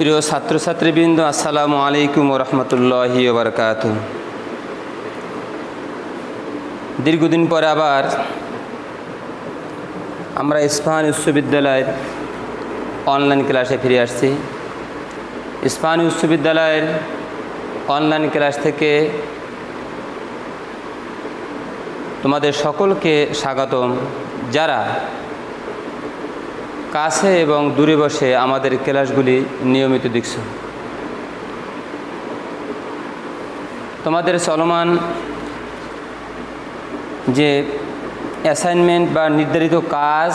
প্রিয় ছাত্রছাত্রীবৃন্দ, আসসালামু আলাইকুম ওয়া রাহমাতুল্লাহি ওয়া বারাকাতুহু। দীর্ঘদিন পরে আবার আমরা ইস্পাহানী উচ্চ বিদ্যালয়ের অনলাইন ক্লাসে ফিরে আসছি। ইস্পাহানী উচ্চ বিদ্যালয়ের অনলাইন ক্লাস থেকে তোমাদের সকলকে স্বাগতম, যারা কাছে এবং দূরে বসে আমাদের ক্লাসগুলি নিয়মিত দেখছো। তোমাদের চলমান যে অ্যাসাইনমেন্ট বা নির্ধারিত কাজ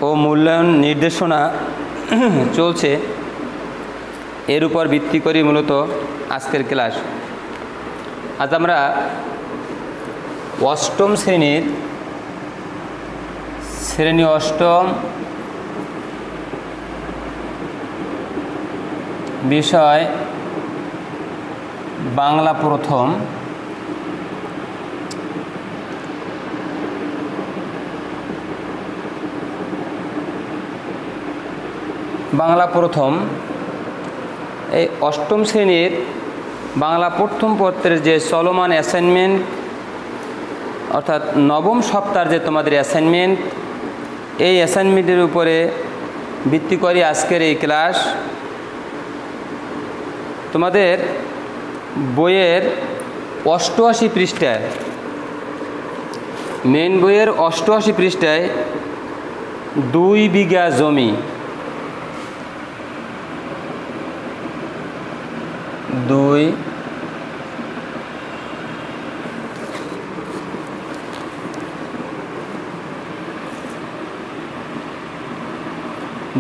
ও মূল্যায়ন নির্দেশনা চলছে, এর উপর ভিত্তি করে মূলত আজকের ক্লাস। আজ আমরা অষ্টম শ্রেণী অষ্টম বিষয় বাংলা প্রথম এই অষ্টম শ্রেণীর বাংলা প্রথম পত্রের যে চলমান অ্যাসাইনমেন্ট, অর্থাৎ নবম সপ্তাহের যে তোমাদের অ্যাসাইনমেন্ট, এই অ্যাসাইনমেন্টের উপরে ভিত্তি করে আজকের এই ক্লাস। তোমাদের বইয়ের 88 পৃষ্ঠায়, মেন বইয়ের 88 পৃষ্ঠায় 2 বিঘা জমি,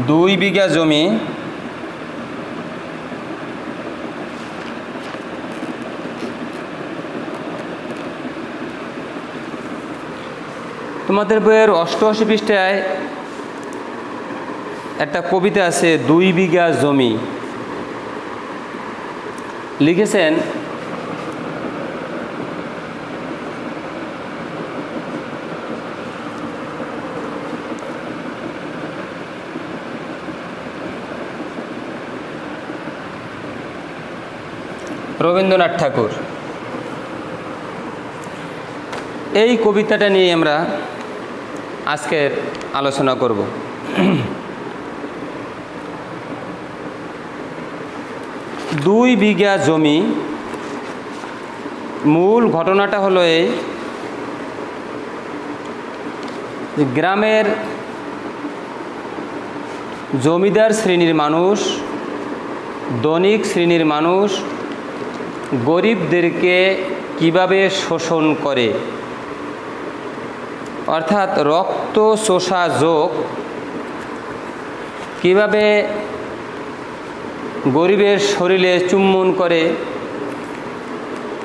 2 বিঘা জমি তোমাদের বইয়ের 88 পৃষ্ঠায় একটা কবিতা আছে, 2 বিঘা জমি। লিখেছেন রবীন্দ্রনাথ ঠাকুর। এই কবিতাটা নিয়ে আমরা আজকের আলোচনা করব। দুই বিঘা জমি, মূল ঘটনাটা হলো এই, গ্রামের জমিদার শ্রেণীর মানুষ, ধনিক শ্রেণীর মানুষ গরিবদেরকে কিভাবে শোষণ করে, অর্থাৎ রক্ত চোষা যোগ কিভাবে গরিবের শরীরে চুম্বন করে,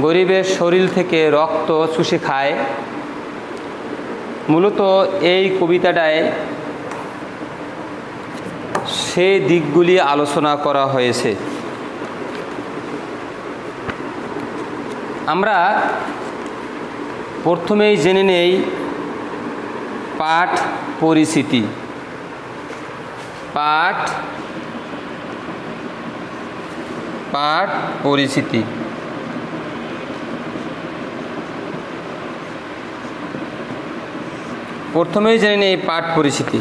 গরিবের শরীর থেকে রক্ত চুষে খায়। মূলত এই কবিতাটায় সেই দিকগুলি আলোচনা করা হয়েছে। আমরা প্রথমেই জেনে নেই পাঠ পরিচিতি। পাঠ পরিচিতি। প্রথমেই জেনে নেই পাঠ পরিচিতি।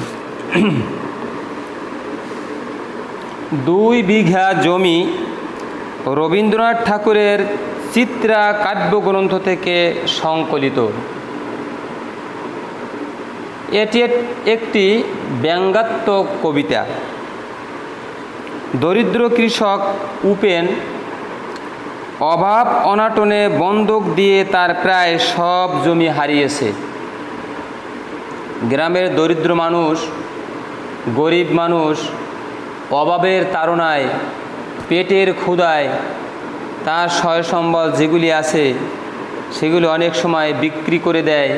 2 বিঘা জমি রবীন্দ্রনাথ ঠাকুরের চিত্রা কাব্যগ্রন্থ থেকে সংকলিত। এটি একটি ব্যঙ্গাত্মক কবিতা। দরিদ্র কৃষক উপেন অভাব অনাটনে বন্ধক দিয়ে তার প্রায় সব জমি হারিয়েছে। গ্রামের দরিদ্র মানুষ, গরিব মানুষ অভাবের তাড়নায়, পেটের ক্ষুধায় তার সয় সম্বল যেগুলি আছে সেগুলি অনেক সময় বিক্রি করে দেয়,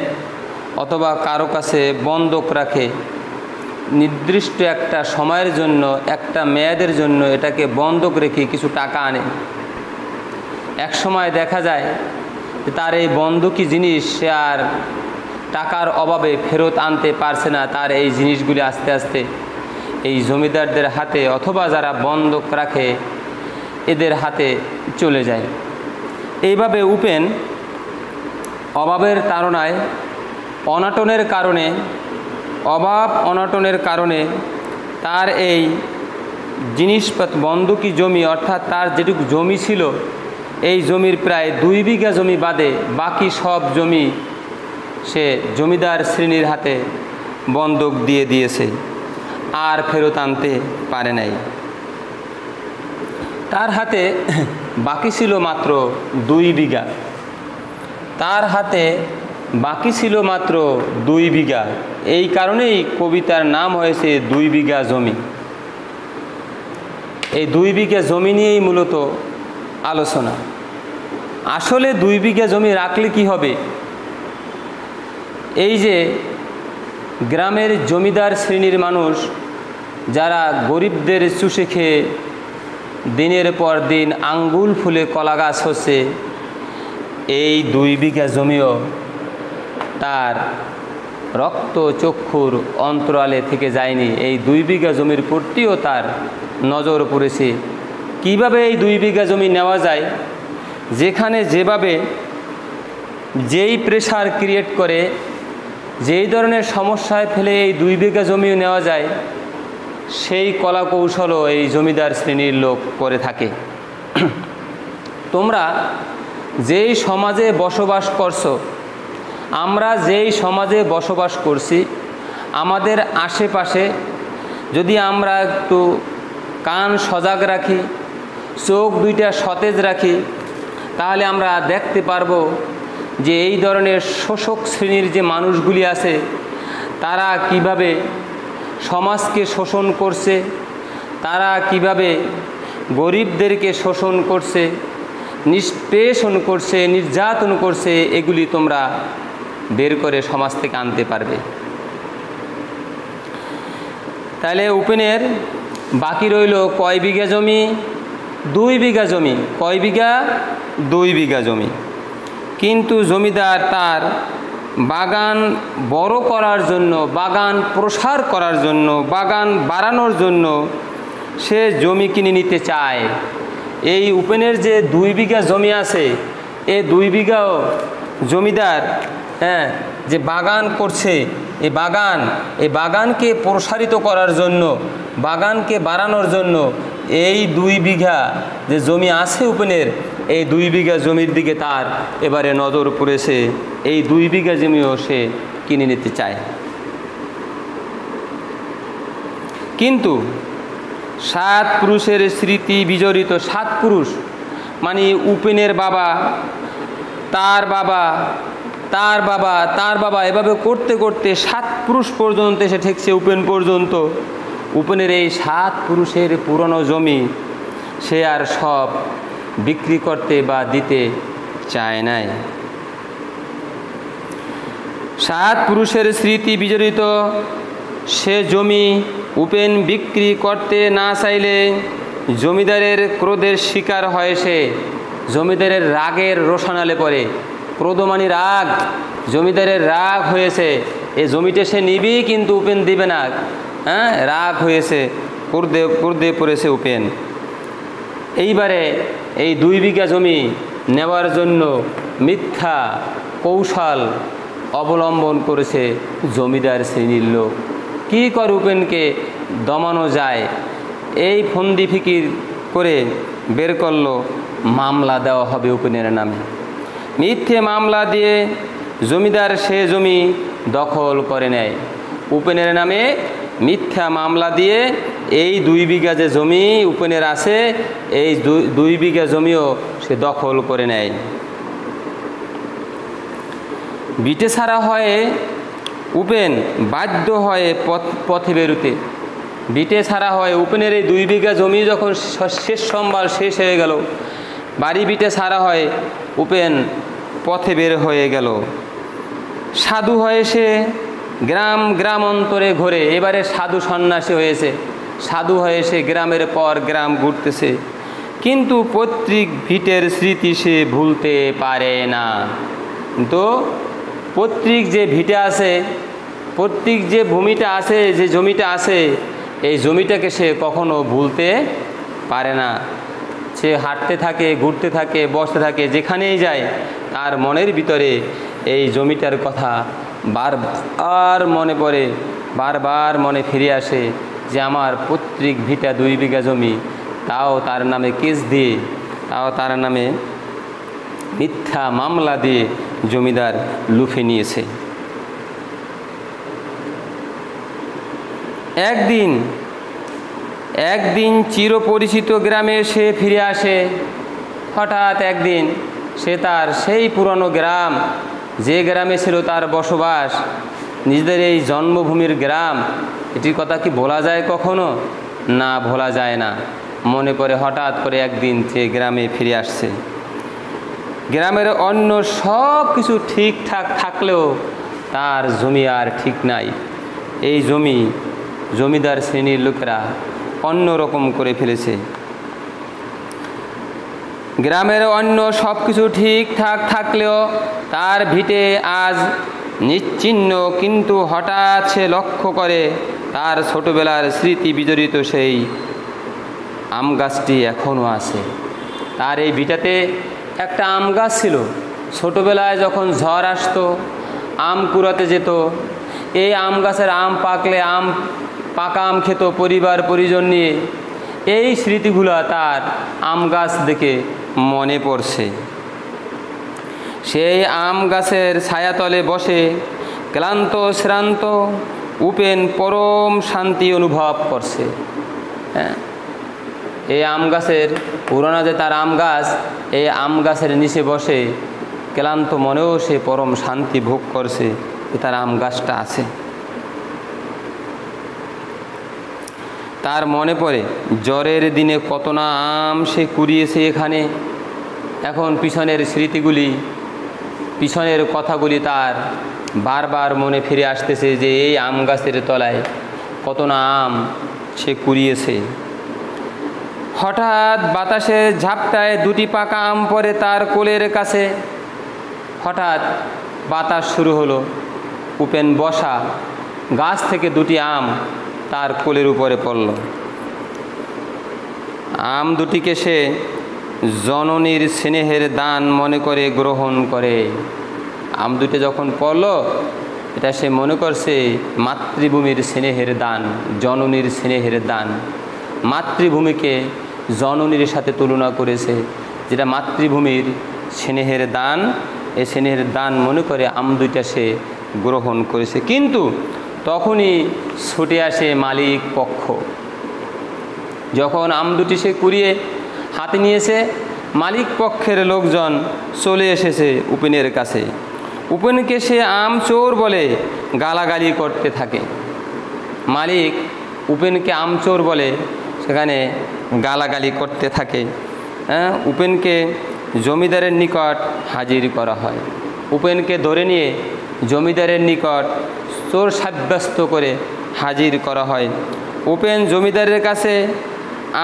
অথবা কারো কাছে বন্ধক রাখে। নির্দিষ্ট একটা সময়ের জন্য, একটা মেয়াদের জন্য এটাকে বন্ধক রেখে কিছু টাকা আনে। এক সময় দেখা যায় যে তার এই বন্ধকি জিনিস সে আর টাকার অভাবে ফেরত আনতে পারছে না। তার এই জিনিসগুলি আস্তে আস্তে এই জমিদারদের হাতে অথবা যারা বন্ধক রাখে এদের হাতে চলে যায়। এইভাবে উপেন অভাবের তাড়নায় অনাটনের কারণে তার এই জিনিসপত্র বন্ধকি জমি অর্থাৎ তার যেটুকু জমি ছিল এই জমির প্রায় 2 বিঘা জমি বাদে বাকি সব জমি সে জমিদার শ্রেণীর হাতে বন্ধক দিয়ে দিয়েছে, আর ফেরত আনতে পারে নাই। তার হাতে বাকি ছিল মাত্র 2 বিঘা, এই কারণেই কবিতার নাম হয়েছে 2 বিঘা জমি। এই 2 বিঘা জমি নিয়েই মূলত আলোচনা। আসলে 2 বিঘা জমি রাখলে কি হবে? এই যে গ্রামের জমিদার শ্রেণীর মানুষ যারা গরিবদের চুষে খেয়ে দিনের পর দিন আঙ্গুল ফুলে কলা গাছ হচ্ছে, এই 2 বিঘা জমিও তার রক্ত চক্ষুর অন্তরালে থেকে যায়নি। এই 2 বিঘা জমির প্রতিও তার নজর পড়েছে। কিভাবে এই 2 বিঘা জমি নেওয়া যায়? যেখানে যেভাবে যেই প্রেশার ক্রিয়েট করে, যেই ধরনের সমস্যায় ফেলে এই 2 বিঘা জমিও নেওয়া যায়, সেই কলা কৌশলও এই জমিদার শ্রেণীর লোক করে থাকে। তোমরা যেই সমাজে বসবাস করছো, আমরা যেই সমাজে বসবাস করছি, আমাদের আশেপাশে যদি আমরা একটু কান সজাগ রাখি, চোখ দুইটা সতেজ রাখি, তাহলে আমরা দেখতে পারবো যে এই ধরনের শোষক শ্রেণীর যে মানুষগুলি আছে তারা কিভাবে সমাজকে শোষণ করছে, তারা কিভাবে গরিবদেরকে শোষণ করছে, নিষ্পেষণ করছে, নির্যাতন করছে, এগুলি তোমরা বের করে সমাজ থেকে আনতে পারবে। তাহলে উপেনের বাকি রইল কয় বিঘা জমি? 2 বিঘা জমি। কয় বিঘা? 2 বিঘা জমি। কিন্তু জমিদার তার বাগান বড় করার জন্য, বাগান প্রসার করার জন্য, বাগান বাড়ানোর জন্য সে জমি কিনে নিতে চায়। এই উপেনের যে 2 বিঘা জমি আছে, এই 2 বিঘাও জমিদার যে বাগান করছে, এই বাগানকে প্রসারিত করার জন্য, বাগানকে বাড়ানোর জন্য এই 2 বিঘা যে জমি আছে উপেনের, এই 2 বিঘা জমির দিকে তার এবারে নজর পড়েছে। এই 2 বিঘা জমিও সে কিনে নিতে চায়। কিন্তু 7 পুরুষের স্মৃতি বিজড়িত, 7 পুরুষ মানে উপেনের বাবা, তার বাবা, তার বাবা, তার বাবা, এভাবে করতে করতে 7 পুরুষ পর্যন্ত এসে ঠেকছে উপেন পর্যন্ত। উপেনের এই 7 পুরুষের পুরনো জমি সে আর সব বিক্রি করতে বা দিতে চায় নাই। 7 পুরুষের স্মৃতি বিজড়িত সে জমি উপেন বিক্রি করতে না চাইলে জমিদারের ক্রোধের শিকার হয় সে। জমিদারের রাগের রোশানালে পড়ে। ক্রোধ মানে রাগ, জমিদারের রাগ হয়েছে, এই জমিটা সে নিবি কিন্তু উপেন দিবে না। রাগ হয়েছে, ক্রোধে পড়েছে উপেন। এইবারে এই 2 বিঘা জমি নেওয়ার জন্য মিথ্যা কৌশল অবলম্বন করেছে জমিদার শ্রেণীর লোক। কী করে উপেনকে দমানো যায়, এই ফন্দি ফিকির করে বের করলো মামলা দেওয়া হবে উপেনের নামে। মিথ্যে মামলা দিয়ে জমিদার সে জমি দখল করে নেয়। উপেনের নামে মিথ্যা মামলা দিয়ে এই 2 বিঘা যে জমি উপেনের আছে, এই 2 বিঘা জমিও সে দখল করে নেয়। বিটে ছাড়া হয়ে উপেন বাধ্য হয়ে পথে বেরোতে। বিটে ছাড়া হয় উপেনের এই 2 বিঘা জমি যখন শেষ সম্বল শেষ হয়ে গেল, বাড়ি বিটে ছাড়া হয়, উপেন পথে বের হয়ে গেল। সাধু হয়ে সে গ্রাম অন্তরে ঘোরে। এবারে সাধু সন্ন্যাসী হয়েছে, সাধু হয়ে সে গ্রামের পর গ্রাম ঘুরতেছে, কিন্তু পৈতৃক ভিটের স্মৃতি সে ভুলতে পারে না। তো পৈতৃক যে ভিটে আছে, পৈতৃক যে ভূমিটা আছে, যে জমিটা আছে, এই জমিটাকে সে কখনো ভুলতে পারে না। সে হাঁটতে থাকে, ঘুরতে থাকে, বসতে থাকে, যেখানেই যায় তার মনের ভিতরে এই জমিটার কথা বারবার মনে পড়ে, বারবার মনে ফিরে আসে যে আমার পৈতৃক ভিটা 2 বিঘা জমি, তাও তার নামে কেস দিয়ে, তাও তার নামে মিথ্যা মামলা দিয়ে জমিদার লুফে নিয়েছে। একদিন চিরপরিচিত গ্রামে সে ফিরে আসে। হঠাৎ একদিন সে তার সেই পুরনো গ্রাম, যে গ্রামে ছিল তার বসবাস, নিজেদের এই জন্মভূমির গ্রাম, এটির কথা কি বলা যায় কখনো? না, ভোলা যায় না। মনে পড়ে হঠাৎ করে একদিন সে গ্রামে ফিরে আসছে। গ্রামের অন্য সব কিছু ঠিকঠাক থাকলেও তার জমি আর ঠিক নাই। এই জমিদার শ্রেণীর লোকেরা অন্য রকম করে ফেলেছে। গ্রামের অন্য সব কিছু ঠিকঠাক থাকলেও তার ভিটে আজ নিশ্চিহ্ন, কিন্তু হঠাৎ সে লক্ষ্য করে তার ছোটবেলার স্মৃতি বিজড়িত সেই আম গাছটি এখনও আছে। তার এই ভিটাতে একটা আম গাছ ছিল। ছোটবেলায় যখন ঝড় আসতো, আম কুড়াতে যেত, এই আম গাছের আম পাকলে পাকা আম খেত পরিবার পরিজন নিয়ে। এই স্মৃতিগুলো তার আম গাছ দেখে মনে পড়ছে। সেই আম গাছের ছায়াতলে বসে ক্লান্ত শ্রান্ত উপেন পরম শান্তি অনুভব করছে। হ্যাঁ, এই আম গাছের পুরোনো যে তার আম গাছ, এই আম গাছের নিচে বসে ক্লান্ত মনেও সে পরম শান্তি ভোগ করছে, তার আম গাছটা আছে। তার মনে পড়ে জ্বরের দিনে কত না আম সে কুড়িয়েছে এখানে। এখন পিছনের স্মৃতিগুলি, পিছনের কথাগুলি তার বারবার মনে ফিরে আসতেছে যে এই আম গাছের তলায় কত না আম সে কুড়িয়েছে। হঠাৎ বাতাসের ঝাপটায় 2টি পাকা আম পড়ে তার কোলের কাছে। হঠাৎ বাতাস শুরু হলো, উপেন বসা, গাছ থেকে 2টি আম তার কোলের উপরে পড়ল। আম দুটিকে সে জননীর স্নেহের দান মনে করে গ্রহণ করে। আম দুটি যখন পড়ল, এটা সে মনে করছে মাতৃভূমির স্নেহের দান, জননীর স্নেহের দান। মাতৃভূমিকে জননীর সাথে তুলনা করেছে, যেটা মাতৃভূমির স্নেহের দান। এই স্নেহের দান মনে করে আম দুইটা সে গ্রহণ করেছে। কিন্তু তখনই ছুটে আসে মালিক পক্ষ। যখন আম দুটি সে কুড়িয়ে হাতে নিয়েছে, মালিক পক্ষের লোকজন চলে এসেছে উপেনের কাছে। উপেনকে সে আম চোর বলে গালাগালি করতে থাকে। মালিক উপেনকে আম চোর বলে সেখানে গালাগালি করতে থাকে। উপেনকে জমিদারের নিকট হাজির করা হয়। উপেনকে ধরে নিয়ে জমিদারের নিকট চোর সাব্যস্ত করে হাজির করা হয়। উপেন জমিদারের কাছে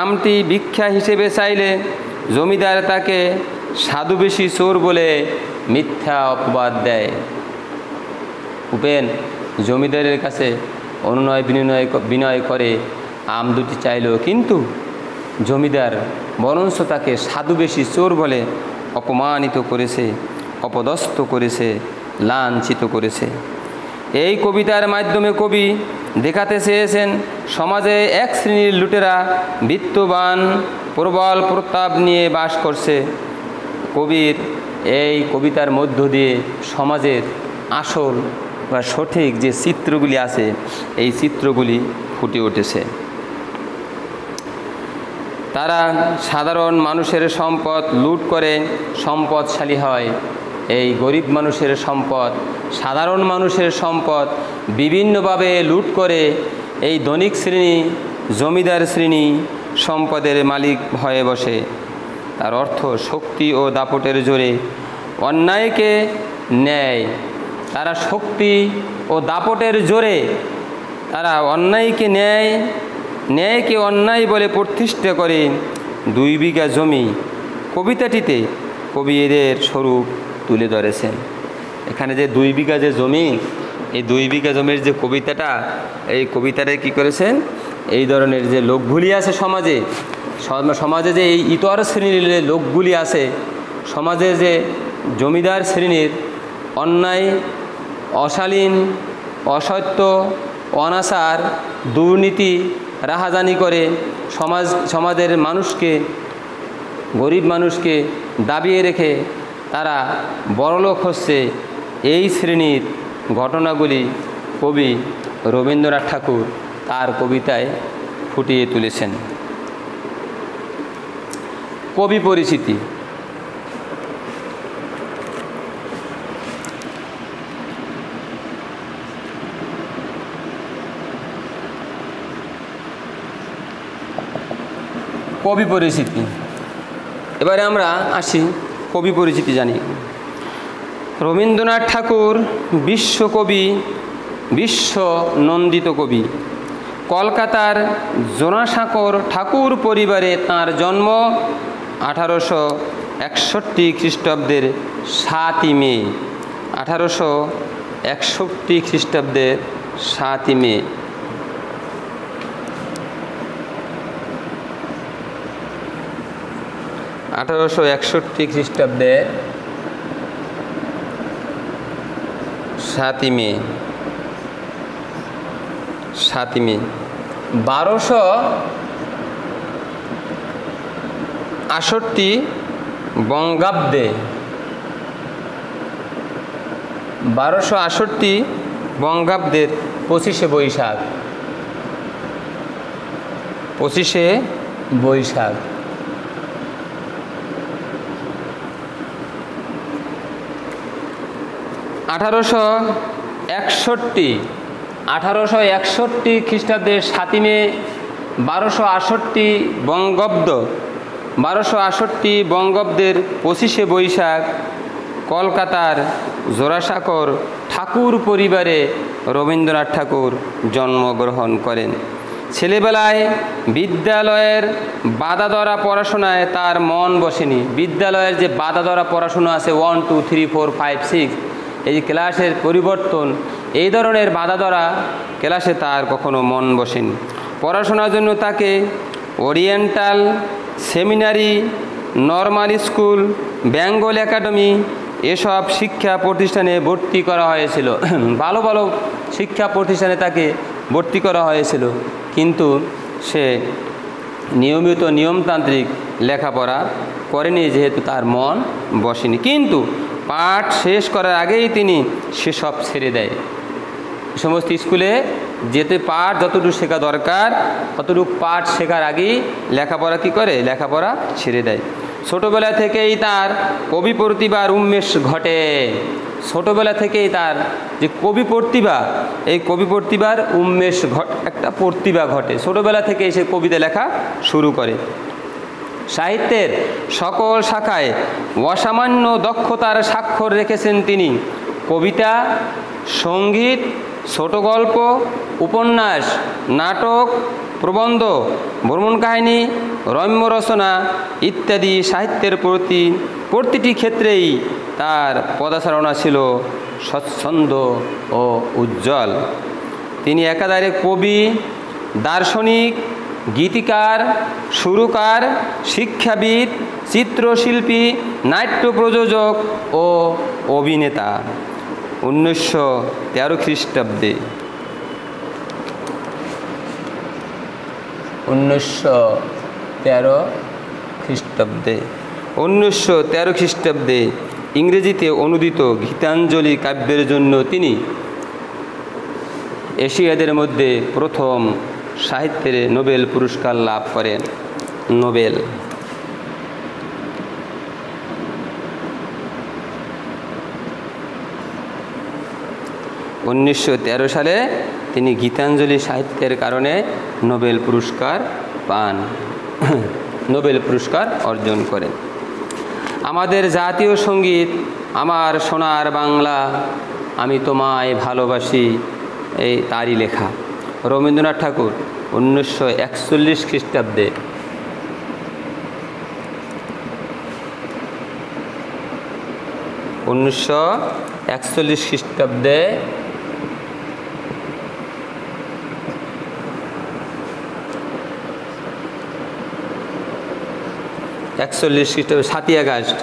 আমটি ভিক্ষা হিসেবে চাইলে জমিদার তাকে সাধুবেশী চোর বলে মিথ্যা অপবাদ দেয়। উপেন জমিদারের কাছে অনুনয় বিনয় করে আম দুটি চাইল, কিন্তু জমিদার বরঞ্চ তাকে সাধুবেশী চোর বলে অপমানিত করেছে, অপদস্থ করেছে, লাঞ্ছিত করেছে। এই কবিতার মাধ্যমে কবি দেখাতে চেয়েছেন সমাজে এক শ্রেণীর লুটেরা বিত্তবান প্রবল প্রতাপ নিয়ে বাস করছে। কবির এই কবিতার মধ্য দিয়ে সমাজের আসল বা সঠিক যে চিত্রগুলি আছে, এই চিত্রগুলি ফুটে উঠেছে। তারা সাধারণ মানুষের সম্পদ লুট করে সম্পদশালী হয়। এই গরিব মানুষের সম্পদ, সাধারণ মানুষের সম্পদ বিভিন্নভাবে লুট করে এই ধনিক শ্রেণী, জমিদার শ্রেণী সম্পদের মালিক হয়ে বসে। তার অর্থ শক্তি ও দাপটের জোরে অন্যায়কে নেয়। তারা শক্তি ও দাপটের জোরে তারা অন্যায়কে ন্যায়কে অন্যায় বলে প্রতিষ্ঠা করে। 2 বিঘা জমি কবিতাটিতে কবি এদের স্বরূপ তুলে ধরেছেন। এখানে যে 2 বিঘা যে জমি, এই 2 বিঘা জমির যে কবিতাটা, এই কবিতাটা কি করেছেন, এই ধরনের যে লোকগুলি আছে সমাজে, সমাজে যে এই ইতর শ্রেণীর যে লোকগুলি আছে, সমাজে যে জমিদার শ্রেণীর অন্যায়, অশালীন, অসত্য, অনাচার, দুর্নীতি, রাহাজানি করে সমাজের মানুষকে, গরিব মানুষকে দাবিয়ে রেখে তারা বড়লোক হচ্ছে, এই শ্রেণীর ঘটনাগুলি কবি রবীন্দ্রনাথ ঠাকুর তার কবিতায় ফুটিয়ে তুলেছেন। কবি পরিচিতি। কবি পরিচিতি, এবারে আমরা আসি কবি পরিচিতি জানি। রবীন্দ্রনাথ ঠাকুর বিশ্বকবি, বিশ্ব নন্দিত কবি। কলকাতার জোড়াসাঁকোর ঠাকুর পরিবারে তাঁর জন্ম 1861 খ্রিস্টাব্দের 7ই মে। 1861 খ্রিস্টাব্দের 7ই মে। খ্রিস্টাব্দে 7ই মে। 1268 বঙ্গাব্দে, 1268 বঙ্গাব্দের 25শে বৈশাখ। 25শে বৈশাখ। আঠারোশো একষট্টি খ্রিস্টাব্দের 7ই মে। 1268 বঙ্গাব্দ, 1268 বঙ্গাব্দের 25শে বৈশাখ কলকাতার জোড়াসাঁকোর ঠাকুর পরিবারে রবীন্দ্রনাথ ঠাকুর জন্মগ্রহণ করেন। ছেলেবেলায় বিদ্যালয়ের বাধা ধরা পড়াশোনায় তার মন বসেনি। বিদ্যালয়ের যে বাধা ধরা পড়াশোনা আছে 1 2 3 4 5 6, এই ক্লাসের পরিবর্তন, এই ধরনের বাধা ধরা ক্লাসে তার কখনো মন বসেনি। পড়াশোনার জন্য তাকে oriental seminary, normal school, Bengal academy এসব শিক্ষা প্রতিষ্ঠানে ভর্তি করা হয়েছিল। ভালো ভালো শিক্ষা প্রতিষ্ঠানে তাকে ভর্তি করা হয়েছিল, কিন্তু সে নিয়মিত নিয়মতান্ত্রিক লেখাপড়া করেনি, যেহেতু তার মন বসেনি। কিন্তু পাঠ শেষ করার আগেই তিনি সেসব ছেড়ে দেয়। সমস্ত স্কুলে যেতে পাঠ যতটুকু শেখা দরকার ততটুকু পাঠ শেখার আগেই লেখাপড়া কী করে, লেখাপড়া ছেড়ে দেয়। ছোটোবেলা থেকেই তার কবি প্রতিভার উন্মেষ ঘটে। ছোটোবেলা থেকেই তার যে কবি প্রতিভা, এই কবি প্রতিভার উন্মেষ একটা প্রতিভা ঘটে। ছোটোবেলা থেকেই সে কবিতা লেখা শুরু করে। সাহিত্যের সকল শাখায় অসামান্য দক্ষতার স্বাক্ষর রেখেছেন তিনি। কবিতা, সঙ্গীত, ছোট গল্প, উপন্যাস, নাটক, প্রবন্ধ, ভ্রমণ কাহিনী, রম্য রচনা ইত্যাদি সাহিত্যের প্রতিটি ক্ষেত্রেই তার পদাচারণা ছিল স্বচ্ছন্দ ও উজ্জ্বল। তিনি একাধারে কবি, দার্শনিক, গীতিকার, সুরকার, শিক্ষাবিদ, চিত্রশিল্পী, নাট্য প্রযোজক ও অভিনেতা। 1913 খ্রিস্টাব্দে 1913 খ্রিস্টাব্দে ইংরেজিতে অনুদিত গীতাঞ্জলি কাব্যের জন্য তিনি এশিয়াদের মধ্যে প্রথম সাহিত্যের নোবেল পুরস্কার লাভ করেন। নোবেল। সালে তিনি গীতাঞ্জলি সাহিত্যের কারণে নোবেল পুরস্কার পান, নোবেল পুরস্কার অর্জন করেন। আমাদের জাতীয় সঙ্গীত আমার সোনার বাংলা, আমি তোমায় ভালোবাসি, এই তারই লেখা। রবীন্দ্রনাথ ঠাকুর 1941 খ্রিস্টাব্দে 1941 খ্রিস্টাব্দে 41 খ্রিস্টাব্দে 7ই আগস্ট,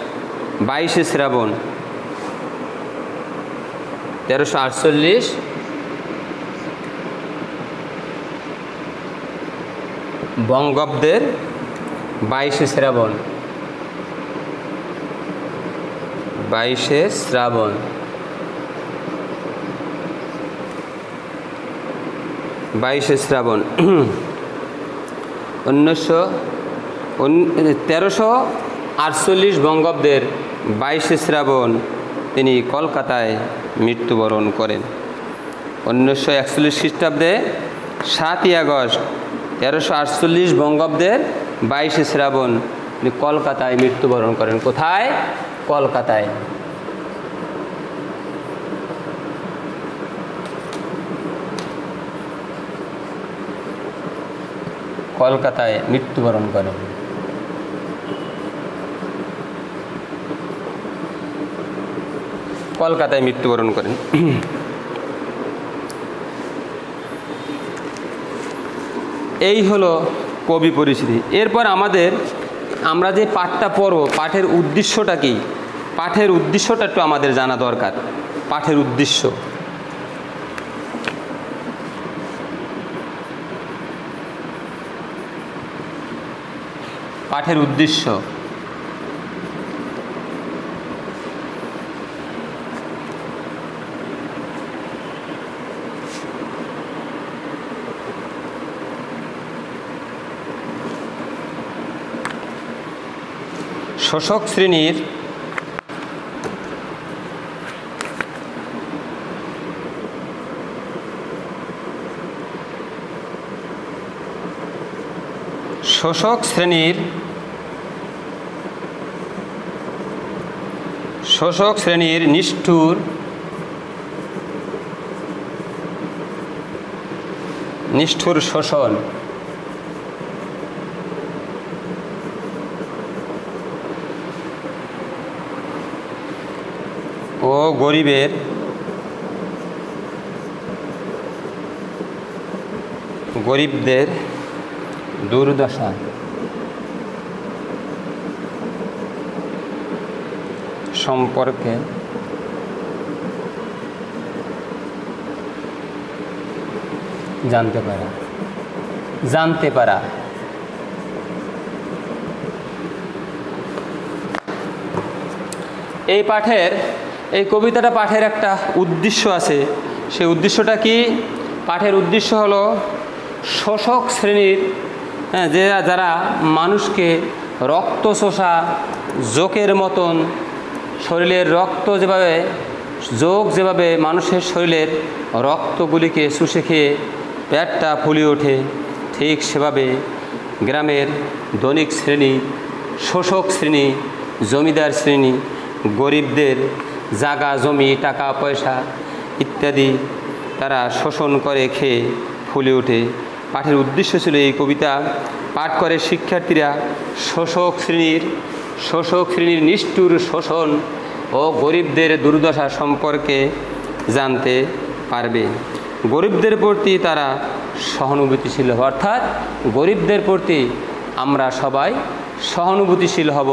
22শে শ্রাবণ 1348 বঙ্গাব্দের 22শে শ্রাবণ, 22শে শ্রাবণ 1348 বঙ্গাব্দের 22শে শ্রাবণ তিনি কলকাতায় মৃত্যুবরণ করেন। 1941 খ্রিস্টাব্দে 7ই আগস্ট, 1348 বঙ্গাব্দের 22শে শ্রাবণ তিনি কলকাতায় মৃত্যুবরণ করেন। কোথায়? কলকাতায়। কলকাতায় মৃত্যুবরণ করেন। কলকাতায় মৃত্যুবরণ করেন। এই হলো কবি পরিচিতি। এরপর আমরা যে পাঠটা পড়ব, পাঠের উদ্দেশ্যটা কি? পাঠের উদ্দেশ্যটা একটু আমাদের জানা দরকার। পাঠের উদ্দেশ্য, পাঠের উদ্দেশ্য শোষক শ্রেণীর নিষ্ঠুর শোষণ ও গরিবদের দুর্দশা সম্পর্কে জানতে পারা। এই কবিতাটা পাঠের একটা উদ্দেশ্য আছে। সেই উদ্দেশ্যটা কি? পাঠের উদ্দেশ্য হলো শোষক শ্রেণীর, যারা মানুষকে রক্ত শোষা জোকের মতন, শরীরের রক্ত যেভাবে মানুষের শরীরের রক্তগুলিকে শুষে খেয়ে পেটটা ফুলে ওঠে, ঠিক সেভাবে গ্রামের ধনিক শ্রেণী, শোষক শ্রেণী, জমিদার শ্রেণী, গরিবদের জায়গা জমি টাকা পয়সা ইত্যাদি তারা শোষণ করে খেয়ে ফুলে ওঠে। পাঠের উদ্দেশ্য ছিল এই কবিতা পাঠ করে শিক্ষার্থীরা শোষক শ্রেণীর নিষ্ঠুর শোষণ ও গরিবদের দুর্দশা সম্পর্কে জানতে পারবে। গরিবদের প্রতি তারা সহানুভূতিশীল হবে, অর্থাৎ গরিবদের প্রতি আমরা সবাই সহানুভূতিশীল হব।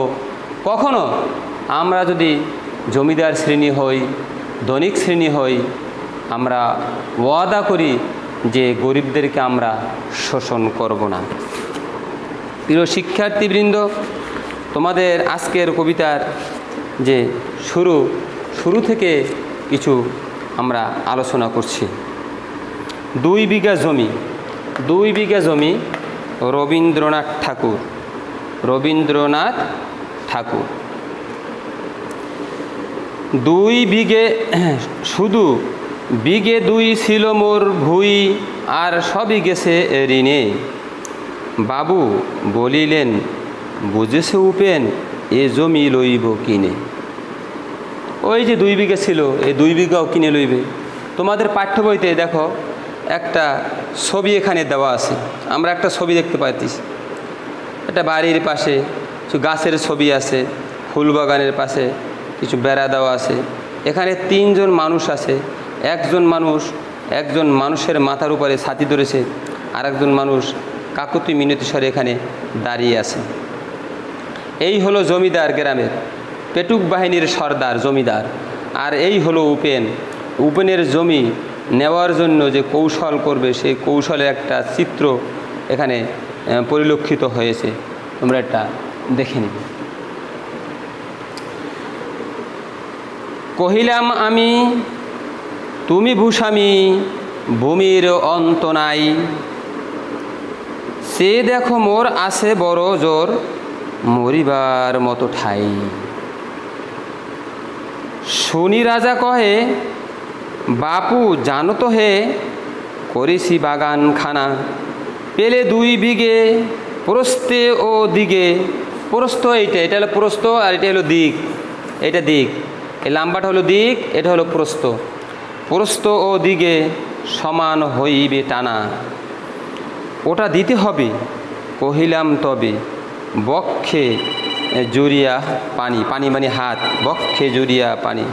কখনো আমরা যদি জমিদার শ্রেণী হই, ধনিক শ্রেণী হই, আমরা ওয়াদা করি যে গরিবদেরকে আমরা শোষণ করব না। প্রিয় শিক্ষার্থীবৃন্দ, তোমাদের আজকের কবিতার যে শুরু থেকে কিছু আমরা আলোচনা করছি। 2 বিঘা জমি রবীন্দ্রনাথ ঠাকুর 2 বিঘে, শুধু বিঘে 2 ছিল মোর ভুই, আর সবই গেছে ঋণে। বাবু বলিলেন বুঝেছে উপেন, এ জমি লইব কিনে। ওই যে 2 বিঘা ছিল, এই 2 বিঘাও কিনে লইবে। তোমাদের পাঠ্য বইতে দেখো একটা ছবি এখানে দেওয়া আছে। আমরা একটা ছবি দেখতে পাচ্ছি, একটা বাড়ির পাশে কিছু গাছের ছবি আছে, ফুল বাগানের পাশে কিছু বেড়া দেওয়া আছে। এখানে 3 জন মানুষ আছে। একজন মানুষের মাথার উপরে ছাতি ধরেছে, আর একজন মানুষ কাকুতি মিনতি স্বরে এখানে দাঁড়িয়ে আছে। এই হলো জমিদার গ্রামের, পেটুক বাহিনীর সর্দার জমিদার। আর এই হলো উপেন। উপেনের জমি নেওয়ার জন্য যে কৌশল করবে, সেই কৌশলের একটা চিত্র এখানে পরিলক্ষিত হয়েছে, তোমরা এটা দেখে নিবে। কহিলাম আমি তুমি ভূস্বামী, ভূমির অন্ত নাই, সে দেখো মোর আছে বড় জোর, মরিবার মতো ঠাই। শুনি রাজা কহে, বাপু জানো তো হে, করেছি বাগান খানা, পেলে 2 বিঘে প্রস্থে ও দিকে। প্রস্থ এটা হলো প্রস্থ, আর এটা হলো দিক। এটা দিক, এই লাম্বাটা হলো দিক, এটা হলো প্রস্থ। প্রস্থ ও দিকে সমান হইবে টানা, ওটা দিতে হবে। কহিলাম তবে বক্ষে জুড়িয়া পানি, পানি মানে হাত, বক্ষে জুড়িয়া পানি।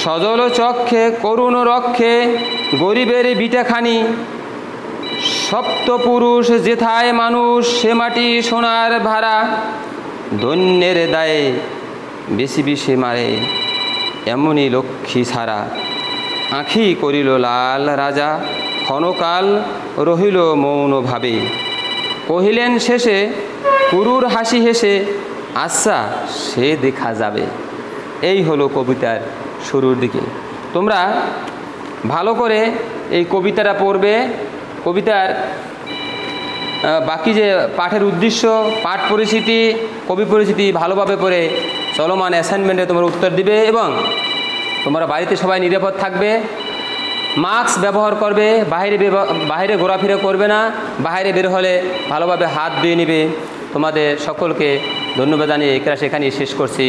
সজল চক্ষে করুণ রক্ষে, গরিবের বিটাখানি। সপ্তপুরুষ যেথায় মানুষ, সে মাটি সোনার ভাড়া। দৈন্যের দায়ে বেশি বিষে মারে, এমনই লক্ষ্মী ছাড়া। আঁখি করিল লাল রাজা, ক্ষণকাল রহিল মৌনভাবে। কহিলেন শেষে কুরুর হাসি হেসে, আচ্ছা সে দেখা যাবে। এই হলো কবিতার শুরুর দিকে। তোমরা ভালো করে এই কবিতাটা পড়বে। কবিতার বাকি যে পাঠের উদ্দেশ্য, পাঠ পরিচিতি, কবি পরিচিতি ভালোভাবে পড়ে চলমান অ্যাসাইনমেন্টে তোমরা উত্তর দিবে, এবং তোমরা বাড়িতে সবাই নিরাপদ থাকবে, মাস্ক ব্যবহার করবে, বাইরে ঘোরাফেরা করবে না, বাইরে বের হলে ভালোভাবে হাত ধুয়ে নেবে। তোমাদের সকলকে ধন্যবাদ জানিয়ে এই ক্লাস এখানেই শেষ করছি।